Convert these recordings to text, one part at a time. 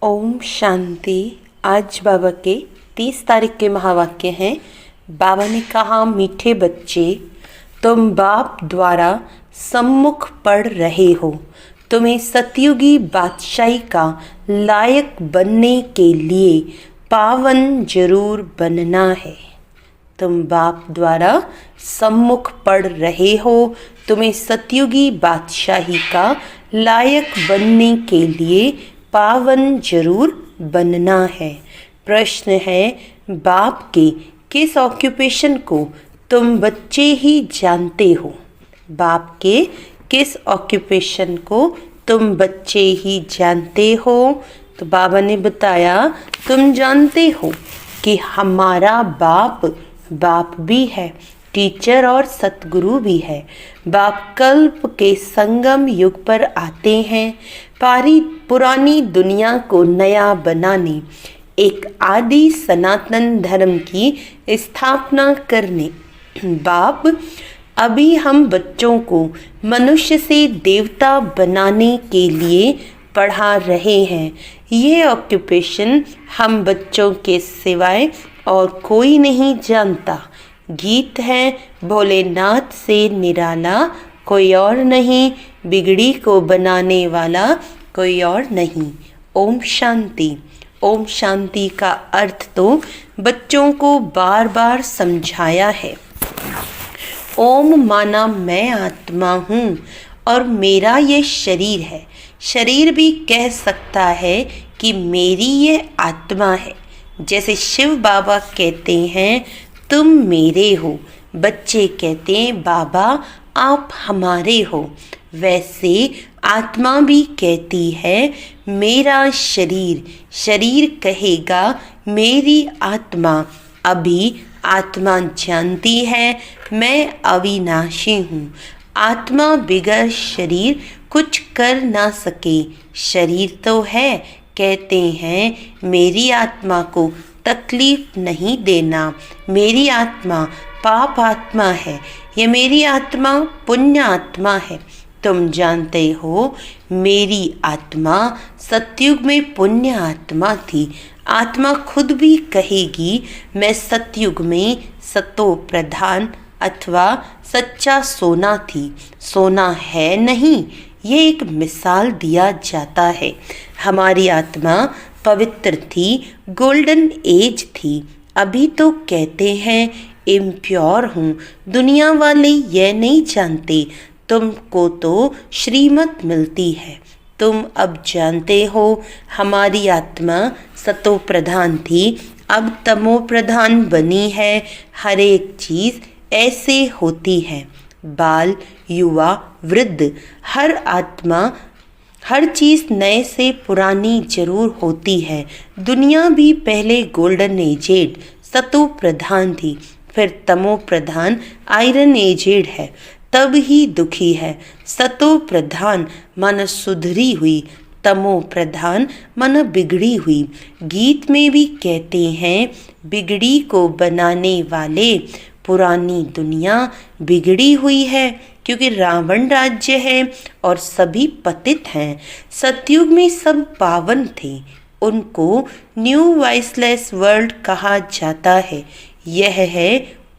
ओम शांति। आज बाबा के 30 तारीख के महावाक्य हैं। बाबा ने कहा, मीठे बच्चे, तुम बाप द्वारा सम्मुख पढ़ रहे हो। तुम्हें सतयुगी बादशाही का लायक बनने के लिए पावन जरूर बनना है। तुम बाप द्वारा सम्मुख पढ़ रहे हो। तुम्हें सतयुगी बादशाही का लायक बनने के लिए पावन जरूर बनना है। प्रश्न है, बाप के किस ऑक्यूपेशन को तुम बच्चे ही जानते हो? बाप के किस ऑक्यूपेशन को तुम बच्चे ही जानते हो? तो बाबा ने बताया, तुम जानते हो कि हमारा बाप भी है, टीचर और सतगुरु भी है। बाप कल्प के संगम युग पर आते हैं, पुरानी दुनिया को नया बनाने, एक आदि सनातन धर्म की स्थापना करने। बाप अभी हम बच्चों को मनुष्य से देवता बनाने के लिए पढ़ा रहे हैं। ये ऑक्यूपेशन हम बच्चों के सिवाय और कोई नहीं जानता। गीत है, भोलेनाथ से निराला कोई और नहीं, बिगड़ी को बनाने वाला कोई और नहीं। ओम शांति। ओम शांति का अर्थ तो बच्चों को बार बार समझाया है। ओम माना मैं आत्मा हूँ और मेरा ये शरीर है। शरीर भी कह सकता है कि मेरी ये आत्मा है। जैसे शिव बाबा कहते हैं, तुम मेरे हो। बच्चे कहते हैं, बाबा आप हमारे हो। वैसे आत्मा भी कहती है, मेरा शरीर कहेगा मेरी आत्मा। अभी आत्मा जानती है मैं अविनाशी हूँ। आत्मा बिगर शरीर कुछ कर ना सके। शरीर तो है, कहते हैं मेरी आत्मा को तकलीफ नहीं देना। मेरी आत्मा पाप आत्मा है, ये मेरी आत्मा पुण्य आत्मा है। तुम जानते हो मेरी आत्मा सतयुग में पुण्य आत्मा थी। आत्मा खुद भी कहेगी, मैं सतयुग में सतो प्रधान अथवा सच्चा सोना थी। सोना है नहीं, ये एक मिसाल दिया जाता है। हमारी आत्मा पवित्र थी, गोल्डन एज थी। अभी तो कहते हैं इम्प्योर हूँ। दुनिया वाले यह नहीं जानते। तुमको तो श्रीमत मिलती है। तुम अब जानते हो हमारी आत्मा सतो प्रधान थी, अब तमो प्रधान बनी है। हर एक चीज़ ऐसे होती है। बाल, युवा, वृद्ध, हर चीज़ नए से पुरानी जरूर होती है। दुनिया भी पहले गोल्डन एजेड सतो प्रधान थी, फिर तमो प्रधान आयरन एजेड है, तब ही दुखी है। सतो प्रधान मन सुधरी हुई, तमो प्रधान मन बिगड़ी हुई। गीत में भी कहते हैं, बिगड़ी को बनाने वाले, पुरानी दुनिया बिगड़ी हुई है क्योंकि रावण राज्य है और सभी पतित हैं। सतयुग में सब पावन थे, उनको न्यू वाइसलेस वर्ल्ड कहा जाता है। यह है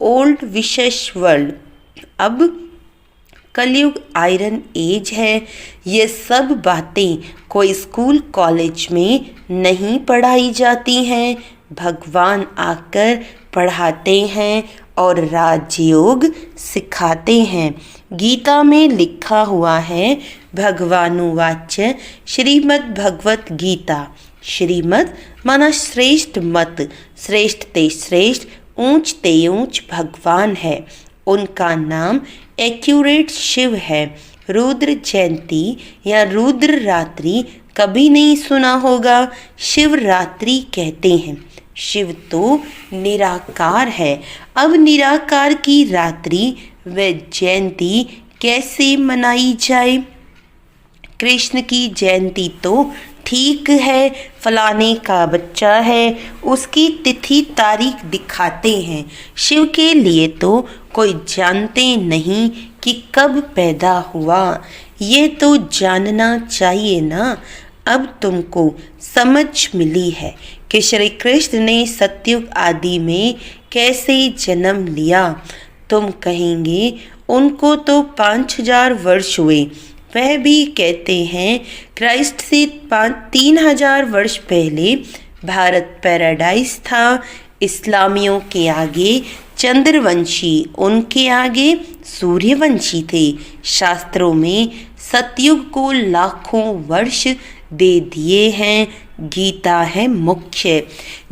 ओल्ड विशेष वर्ल्ड। अब कलयुग आयरन एज है। ये सब बातें कोई स्कूल कॉलेज में नहीं पढ़ाई जाती हैं। भगवान आकर पढ़ाते हैं और राजयोग सिखाते हैं। गीता में लिखा हुआ है, भगवानुवाच श्रीमद् भगवत गीता। श्रीमद् माना श्रेष्ठ मत, श्रेष्ठ ते श्रेष्ठ, ऊंच ते ऊंच भगवान है। उनका नाम एक्यूरेट शिव है। रुद्र जयंती या रुद्र रात्रि कभी नहीं सुना होगा। शिवरात्रि कहते हैं। शिव तो निराकार है। अब निराकार की रात्रि व जयंती कैसे मनाई जाए? कृष्ण की जयंती तो ठीक है, फलाने का बच्चा है, उसकी तिथि तारीख दिखाते हैं। शिव के लिए तो कोई जानते नहीं कि कब पैदा हुआ। ये तो जानना चाहिए ना। अब तुमको समझ मिली है कि श्री कृष्ण ने सतयुग आदि में कैसे जन्म लिया। तुम कहेंगे उनको तो 5000 वर्ष हुए। वह भी कहते हैं क्राइस्ट से 3000 वर्ष पहले भारत पैराडाइज था। इस्लामियों के आगे चंद्रवंशी, उनके आगे सूर्यवंशी थे। शास्त्रों में सतयुग को लाखों वर्ष दे दिए हैं। गीता है मुख्य।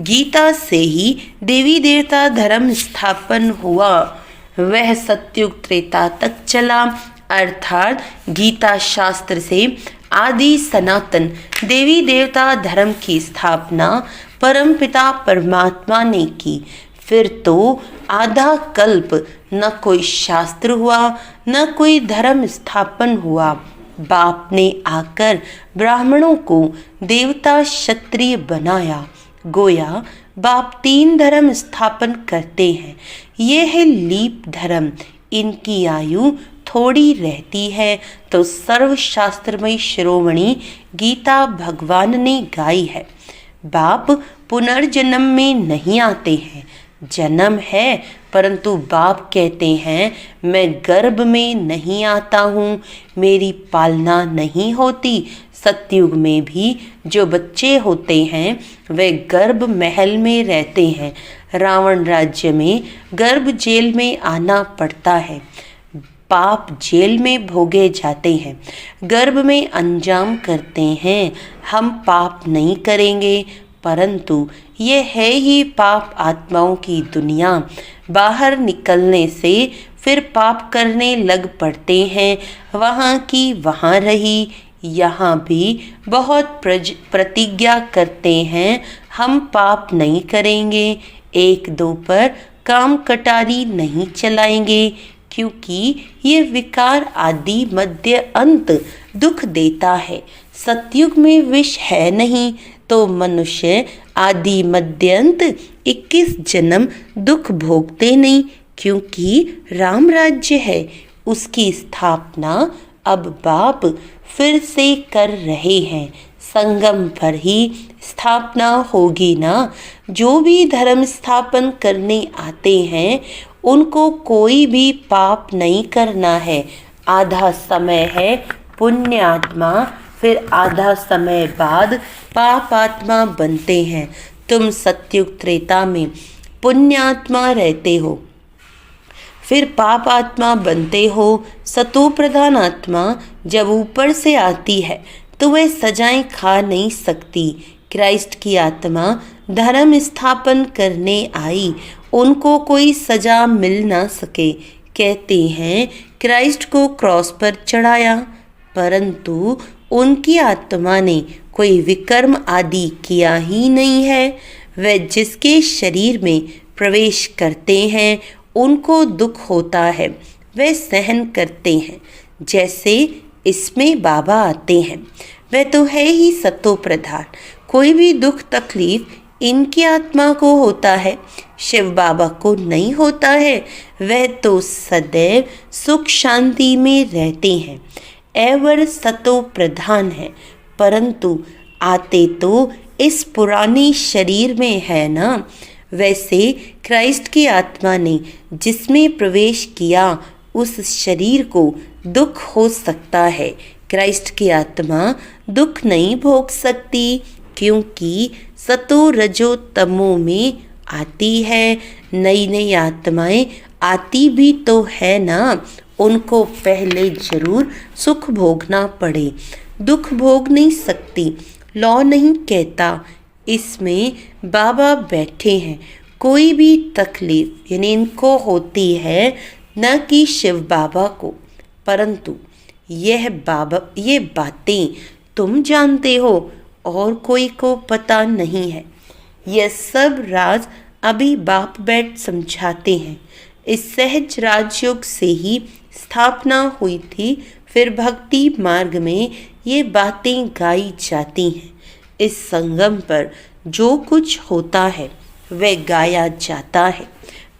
गीता से ही देवी देवता धर्म स्थापन हुआ। वह सतयुग त्रेता तक चला, अर्थात गीता शास्त्र से आदि सनातन देवी देवता धर्म की स्थापना परमपिता परमात्मा ने की। फिर तो आधा कल्प न कोई शास्त्र हुआ, न कोई धर्म स्थापन हुआ। बाप ने आकर ब्राह्मणों को देवता क्षत्रिय बनाया। गोया बाप 3 धर्म स्थापन करते हैं। ये है लीप धर्म। इनकी आयु थोड़ी रहती है तो सर्वशास्त्रमयी शिरोमणि गीता भगवान ने गाई है। बाप पुनर्जन्म में नहीं आते हैं। जन्म है, परंतु बाप कहते हैं मैं गर्भ में नहीं आता हूँ, मेरी पालना नहीं होती। सतयुग में भी जो बच्चे होते हैं वे गर्भ महल में रहते हैं। रावण राज्य में गर्भ जेल में आना पड़ता है। पाप जेल में भोगे जाते हैं, गर्भ में अंजाम करते हैं। हम पाप नहीं करेंगे, परंतु ये है ही पाप आत्माओं की दुनिया। बाहर निकलने से फिर पाप करने लग पड़ते हैं। वहाँ की वहाँ रही, यहाँ भी बहुत प्रतिज्ञा करते हैं हम पाप नहीं करेंगे, 1-2 पर काम कटारी नहीं चलाएंगे, क्योंकि ये विकार आदि मध्य अंत दुख देता है। सतयुग में विष है नहीं तो मनुष्य आदि मध्यांत 21 जन्म दुख भोगते नहीं, क्योंकि राम राज्य है। उसकी स्थापना अब बाप फिर से कर रहे हैं। संगम पर ही स्थापना होगी ना। जो भी धर्म स्थापन करने आते हैं उनको कोई भी पाप नहीं करना है। आधा समय है पुण्य आत्मा, फिर आधा समय बाद पाप आत्मा बनते हैं। तुम सतयुग त्रेता में पुण्यात्मा रहते हो, फिर पाप आत्मा बनते हो। सतो प्रधान आत्मा जब ऊपर से आती है तो वह सजाएं खा नहीं सकती। क्राइस्ट की आत्मा धर्म स्थापन करने आई, उनको कोई सजा मिल ना सके। कहते हैं क्राइस्ट को क्रॉस पर चढ़ाया, परंतु उनकी आत्मा ने कोई विकर्म आदि किया ही नहीं है। वे जिसके शरीर में प्रवेश करते हैं उनको दुख होता है, वे सहन करते हैं। जैसे इसमें बाबा आते हैं, वह तो है ही सतो प्रधान। कोई भी दुख तकलीफ इनकी आत्मा को होता है, शिव बाबा को नहीं होता है। वह तो सदैव सुख शांति में रहते हैं, एवर सतो प्रधान है। परंतु आते तो इस पुराने शरीर में है ना। वैसे क्राइस्ट की आत्मा ने जिसमें प्रवेश किया उस शरीर को दुख हो सकता है। क्राइस्ट की आत्मा दुख नहीं भोग सकती, क्योंकि सतो रजो तमो में आती है। नई नई आत्माएं आती भी तो है ना, उनको पहले जरूर सुख भोगना पड़े। दुख भोग नहीं सकती, लॉ नहीं कहता। इसमें बाबा बैठे हैं। कोई भी तकलीफ यानी इनको होती है, न कि शिव बाबा को। परंतु ये बातें तुम जानते हो और कोई को पता नहीं है। यह सब राज अभी बाप बैठ समझाते हैं। इस सहज राजयोग से ही स्थापना हुई थी, फिर भक्ति मार्ग में ये बातें गाई जाती हैं। इस संगम पर जो कुछ होता है वह गाया जाता है।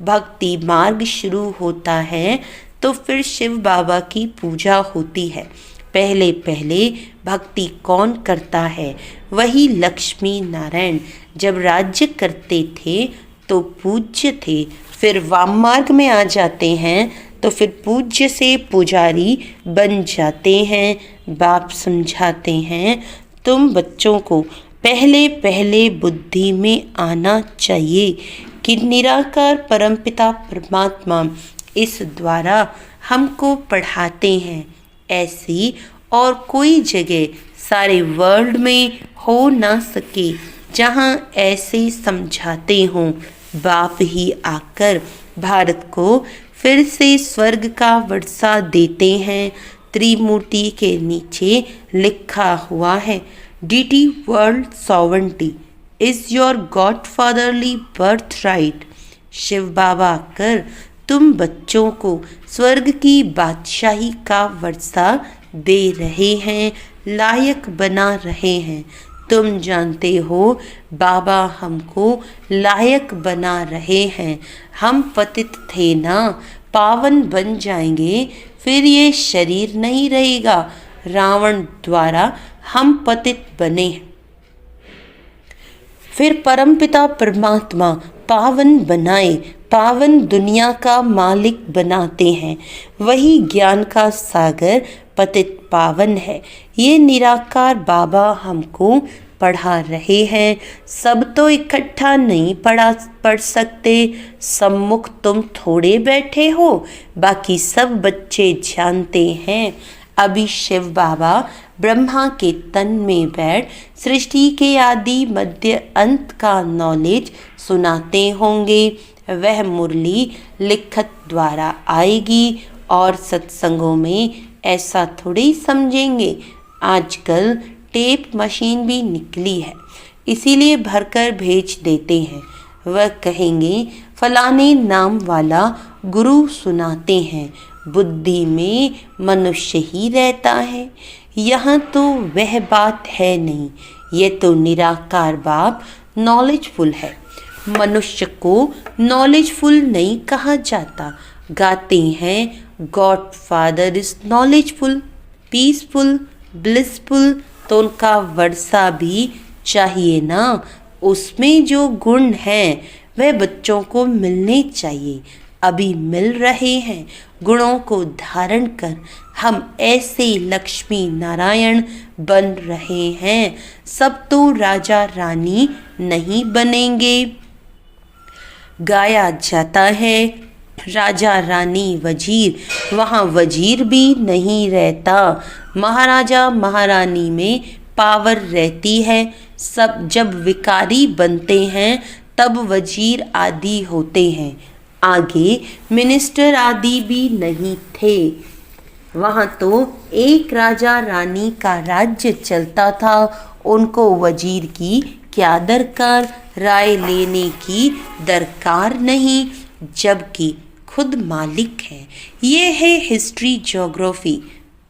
भक्ति मार्ग शुरू होता है तो फिर शिव बाबा की पूजा होती है। पहले पहले भक्ति कौन करता है? वही लक्ष्मी नारायण। जब राज्य करते थे तो पूज्य थे, फिर वाम मार्ग में आ जाते हैं तो फिर पूज्य से पुजारी बन जाते हैं। बाप समझाते हैं, तुम बच्चों को पहले पहले बुद्धि में आना चाहिए कि निराकार परमपिता परमात्मा इस द्वारा हमको पढ़ाते हैं। ऐसी और कोई जगह सारे वर्ल्ड में हो ना सके जहाँ ऐसे समझाते हों। बाप ही आकर भारत को फिर से स्वर्ग का वर्षा देते हैं। त्रिमूर्ति के नीचे लिखा हुआ है, deity world sovereignty is your God fatherly birth right. Shiv Baba आकर तुम बच्चों को स्वर्ग की बादशाही का वर्षा दे रहे हैं, लायक बना रहे हैं। तुम जानते हो बाबा हमको लायक बना रहे हैं। हम पतित थे ना, पावन बन जाएंगे, फिर ये शरीर नहीं रहेगा। रावण द्वारा हम पतित बने, फिर परमपिता परमात्मा पावन बनाए, पावन दुनिया का मालिक बनाते हैं। वही ज्ञान का सागर पतित पावन है। ये निराकार बाबा हमको पढ़ा रहे हैं। सब तो इकट्ठा नहीं पढ़ सकते। सम्मुख तुम थोड़े बैठे हो, बाकी सब बच्चे जानते हैं। अभी शिव बाबा ब्रह्मा के तन में बैठ सृष्टि के आदि मध्य अंत का नॉलेज सुनाते होंगे। वह मुरली लिखत द्वारा आएगी और सत्संगों में ऐसा थोड़ी समझेंगे। आजकल टेप मशीन भी निकली है, इसीलिए भरकर भेज देते हैं। वह कहेंगे फलाने नाम वाला गुरु सुनाते हैं। बुद्धि में मनुष्य ही रहता है, यहाँ तो वह बात है नहीं। ये तो निराकार बाप नॉलेजफुल है। मनुष्य को नॉलेजफुल नहीं कहा जाता। गाते हैं God father is knowledgeful, peaceful, blissful, तो उनका वर्षा भी चाहिए ना। उसमें जो गुण हैं वह बच्चों को मिलने चाहिए। अभी मिल रहे हैं। गुणों को धारण कर हम ऐसे लक्ष्मी नारायण बन रहे हैं। सब तो राजा रानी नहीं बनेंगे। गाया जाता है राजा रानी वजीर, वहाँ वजीर भी नहीं रहता। महाराजा महारानी में पावर रहती है। सब जब विकारी बनते हैं तब वजीर आदि होते हैं। आगे मिनिस्टर आदि भी नहीं थे। वहाँ तो एक राजा रानी का राज्य चलता था। उनको वजीर की क्या दरकार, राय लेने की दरकार नहीं, जबकि खुद मालिक है। ये है हिस्ट्री ज्योग्राफी।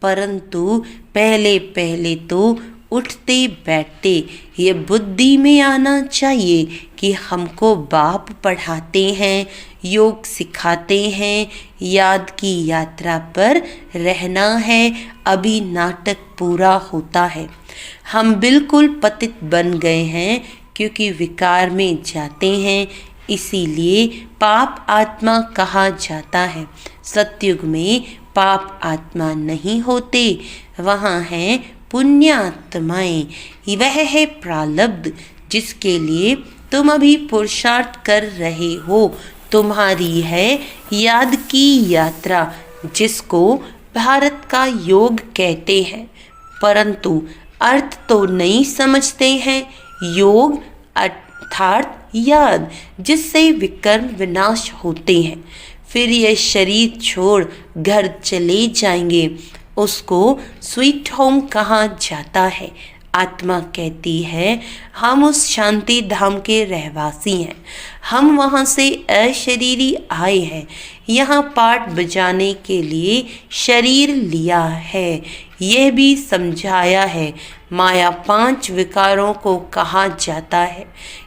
परंतु पहले पहले तो उठते बैठते ये बुद्धि में आना चाहिए कि हमको बाप पढ़ाते हैं, योग सिखाते हैं, याद की यात्रा पर रहना है। अभी नाटक पूरा होता है। हम बिल्कुल पतित बन गए हैं क्योंकि विकार में जाते हैं, इसीलिए पाप आत्मा कहा जाता है। सतयुग में पाप आत्मा नहीं होते, वहाँ हैं पुण्य आत्माएं। वह है प्रारब्ध जिसके लिए तुम अभी पुरुषार्थ कर रहे हो। तुम्हारी है याद की यात्रा जिसको भारत का योग कहते हैं, परंतु अर्थ तो नहीं समझते हैं। योग अर्थात याद, जिससे विकर्म विनाश होते हैं। फिर ये शरीर छोड़ घर चले जाएंगे। उसको स्वीट होम कहा जाता है। आत्मा कहती है हम उस शांति धाम के रहवासी हैं। हम वहाँ से अशरीरी आए हैं। यहाँ पाठ बजाने के लिए शरीर लिया है। यह भी समझाया है माया 5 विकारों को कहा जाता है।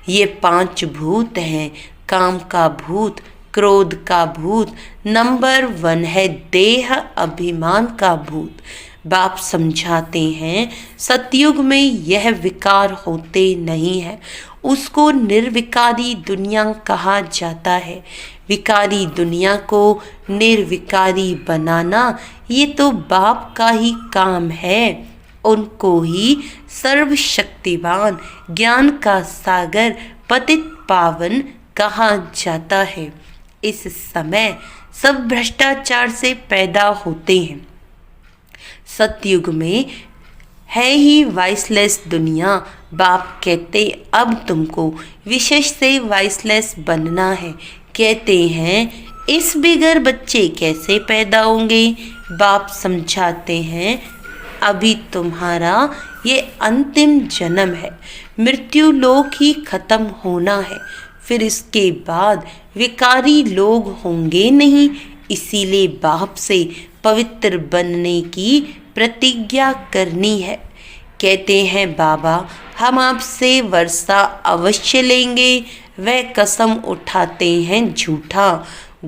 ये 5 भूत हैं। काम का भूत, क्रोध का भूत नंबर 1 है, देह अभिमान का भूत। बाप समझाते हैं सतयुग में यह विकार होते नहीं है, उसको निर्विकारी दुनिया कहा जाता है। विकारी दुनिया को निर्विकारी बनाना ये तो बाप का ही काम है। उनको ही सर्वशक्तिवान ज्ञान का सागर पतित पावन कहा जाता है। इस समय सब भ्रष्टाचार से पैदा होते हैं। सतयुग में है ही वाइसलेस दुनिया। बाप कहते अब तुमको विशेष से वाइसलेस बनना है। कहते हैं इस बिगर बच्चे कैसे पैदा होंगे। बाप समझाते हैं अभी तुम्हारा ये अंतिम जन्म है, मृत्यु लोक ही खत्म होना है, फिर इसके बाद विकारी लोग होंगे नहीं। इसीलिए बाप से पवित्र बनने की प्रतिज्ञा करनी है। कहते हैं बाबा हम आपसे वर्षा अवश्य लेंगे। वह कसम उठाते हैं झूठा।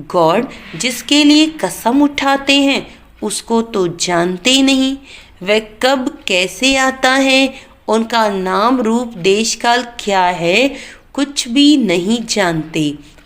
गॉड जिसके लिए कसम उठाते हैं उसको तो जानते नहीं। वह कब कैसे आता है, उनका नाम रूप देश काल क्या है, कुछ भी नहीं जानते।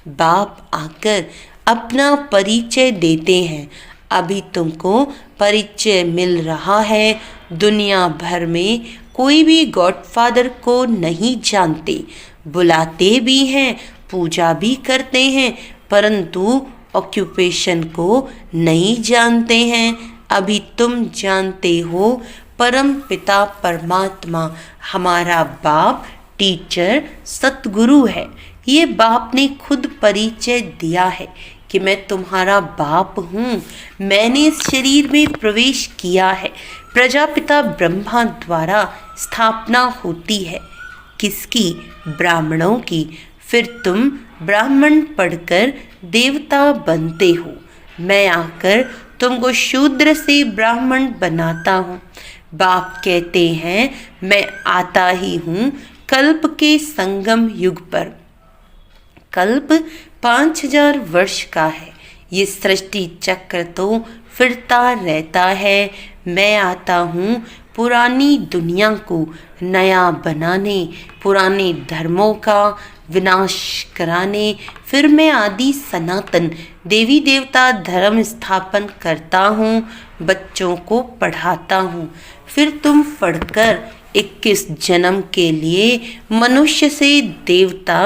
बाप आकर अपना परिचय देते हैं। अभी तुमको परिचय मिल रहा है। दुनिया भर में कोई भी गॉडफादर को नहीं जानते। बुलाते भी हैं, पूजा भी करते हैं, परंतु ऑक्यूपेशन को नहीं जानते हैं। अभी तुम जानते हो परम पिता परमात्मा हमारा बाप टीचर सतगुरु है। ये बाप ने खुद परिचय दिया है कि मैं तुम्हारा बाप हूँ। मैंने इस शरीर में प्रवेश किया है। प्रजापिता ब्रह्मा द्वारा स्थापना होती है। किसकी? ब्राह्मणों की। फिर तुम ब्राह्मण पढ़कर देवता बनते हो। मैं आकर तुमको शूद्र से ब्राह्मण बनाता हूँ। बाप कहते हैं मैं आता ही हूँ कल्प के संगम युग पर। कल्प 5000 वर्ष का है। ये सृष्टि चक्र तो फिरता रहता है। मैं आता हूँ पुरानी दुनिया को नया बनाने, पुराने धर्मों का विनाश कराने। फिर मैं आदि सनातन देवी देवता धर्म स्थापन करता हूँ, बच्चों को पढ़ाता हूँ। फिर तुम पढ़कर 21 जन्म के लिए मनुष्य से देवता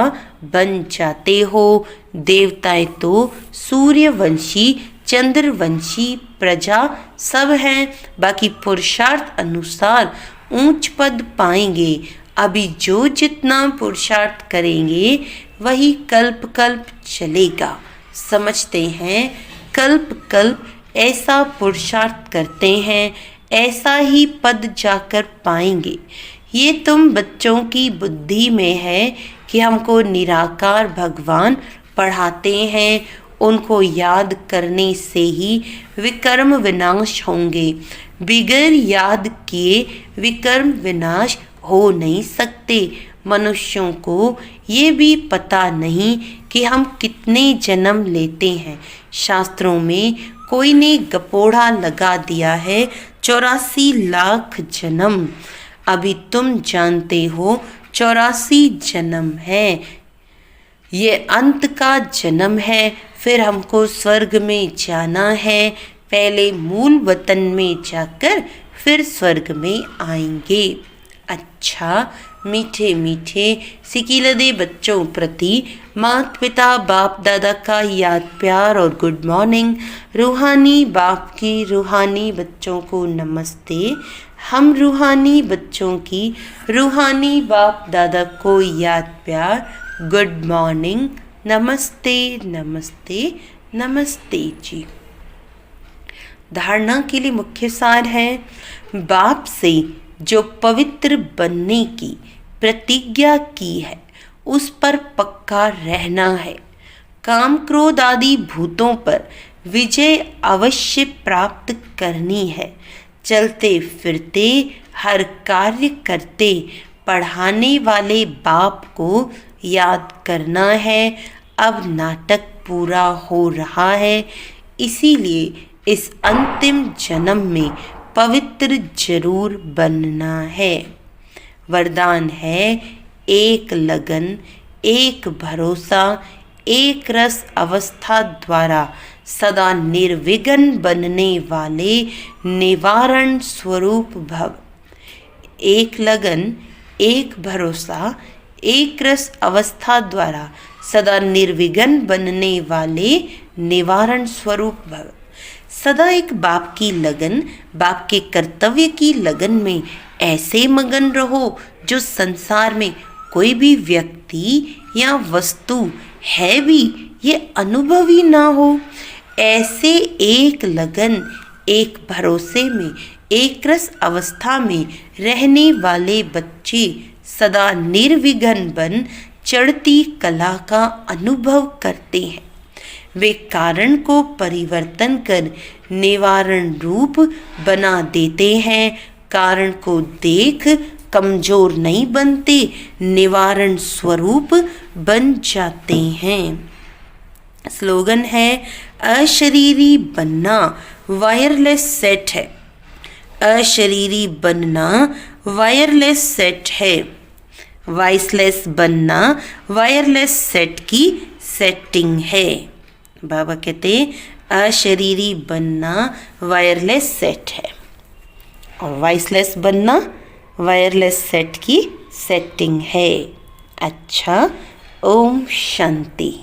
बन जाते हो। देवताएं तो सूर्यवंशी चंद्रवंशी प्रजा सब हैं। बाकी पुरुषार्थ अनुसार ऊंच पद पाएंगे। अभी जो जितना पुरुषार्थ करेंगे वही कल्प कल्प चलेगा। समझते हैं कल्प कल्प ऐसा पुरुषार्थ करते हैं, ऐसा ही पद जाकर पाएंगे। ये तुम बच्चों की बुद्धि में है कि हमको निराकार भगवान पढ़ाते हैं। उनको याद करने से ही विकर्म विनाश होंगे। बिगर याद किए विकर्म विनाश हो नहीं सकते। मनुष्यों को ये भी पता नहीं कि हम कितने जन्म लेते हैं। शास्त्रों में कोई ने गपोड़ा लगा दिया है 84 लाख जन्म। अभी तुम जानते हो 84 जन्म है। ये अंत का जन्म है। फिर हमको स्वर्ग में जाना है। पहले मूल वतन में जाकर फिर स्वर्ग में आएंगे। अच्छा मीठे मीठे सिकीलदे बच्चों प्रति माता पिता बाप दादा का याद प्यार और गुड मॉर्निंग। रूहानी बाप की रूहानी बच्चों को नमस्ते। हम रूहानी बच्चों की रूहानी बाप दादा को याद प्यार गुड मॉर्निंग, नमस्ते नमस्ते नमस्ते जी। धारणा के लिए मुख्य सार है बाप से जो पवित्र बनने की प्रतिज्ञा की है उस पर पक्का रहना है। काम क्रोध आदि भूतों पर विजय अवश्य प्राप्त करनी है। चलते फिरते हर कार्य करते पढ़ाने वाले बाप को याद करना है। अब नाटक पूरा हो रहा है, इसीलिए इस अंतिम जन्म में पवित्र जरूर बनना है। वरदान है एक लगन, एक भरोसा, एक रस अवस्था द्वारा सदा निर्विघ्न बनने वाले निवारण स्वरूप भव। एक लगन, एक भरोसा, एक रस अवस्था द्वारा सदा निर्विघ्न बनने वाले निवारण स्वरूप भव। सदा एक बाप की लगन, बाप के कर्तव्य की लगन में ऐसे मगन रहो जो संसार में कोई भी व्यक्ति या वस्तु है भी ये अनुभव ही ना हो। ऐसे एक लगन, एक भरोसे में, एक रस अवस्था में रहने वाले बच्चे सदा निर्विघ्न बन चढ़ती कला का अनुभव करते हैं। वे कारण को परिवर्तन कर निवारण रूप बना देते हैं। कारण को देख कमजोर नहीं बनते, निवारण स्वरूप बन जाते हैं। स्लोगन है अशरीरी बनना वायरलेस सेट है। अशरीरी बनना वायरलेस सेट है। वॉइसलेस बनना वायरलेस सेट की सेटिंग है। बाबा कहते अशरीरी बनना वायरलेस सेट है और वॉइसलेस बनना वायरलेस सेट की सेटिंग है। अच्छा, ओम शांति।